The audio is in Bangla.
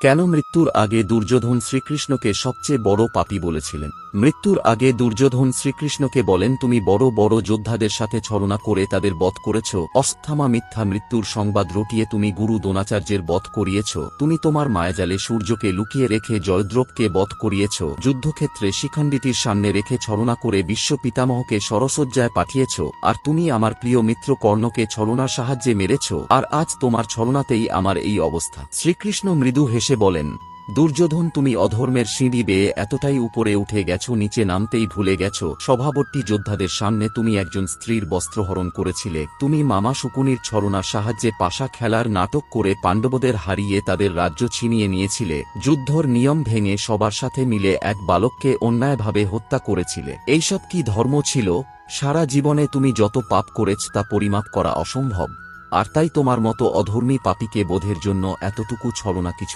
কেন মৃত্যুর আগে দুর্যোধন শ্রীকৃষ্ণকে সবচেয়ে বড় পাপী বলেছিলেন? মৃত্যুর আগে দুর্যোধন শ্রীকৃষ্ণকে বলেন, তুমি বড় বড় যোদ্ধাদের সাথে ছলনা করে তাদের বধ করেছ, অস্থামা মিথ্যা মৃত্যুর সংবাদ রটিয়ে তুমি গুরু দ্রোণাচার্যের বধ করিয়েছ, তুমি তোমার মায়াজালে সূর্যকে লুকিয়ে রেখে জয়দ্রথকে বধ করিয়েছ, যুদ্ধক্ষেত্রে শিখণ্ডীটির সামনে রেখে ছলনা করে বিশ্ব পিতামহকে সরসজ্জায় পাঠিয়েছ, আর তুমি আমার প্রিয় মিত্র কর্ণকে ছলনার সাহায্যে মেরেছ, আর আজ তোমার ছলনাতেই আমার এই অবস্থা। শ্রীকৃষ্ণ মৃদু হেসে বলেন, দুর্যোধন, তুমি অধর্মের সিঁড়ি বেয়ে এতটাই উপরে উঠে গেছ, নিচে নামতেই ভুলে গেছ স্বভাবর্তী যোদ্ধাদের সামনে তুমি একজন স্ত্রীর বস্ত্রহরণ করেছিলে, তুমি মামা শকুনির ছলনার সাহায্যে পাশা খেলার নাটক করে পাণ্ডবদের হারিয়ে তাদের রাজ্য ছিনিয়ে নিয়েছিলে, যুদ্ধর নিয়ম ভেঙে সবার সাথে মিলে এক বালককে অন্যায়ভাবে হত্যা করেছিলে। এইসব কি ধর্ম ছিল? সারা জীবনে তুমি যত পাপ করেছ তা পরিমাপ করা অসম্ভব, আর তাই তোমার মতো অধর্মী পাপীকে বধের জন্য এতটুকু ছলনা কিছুই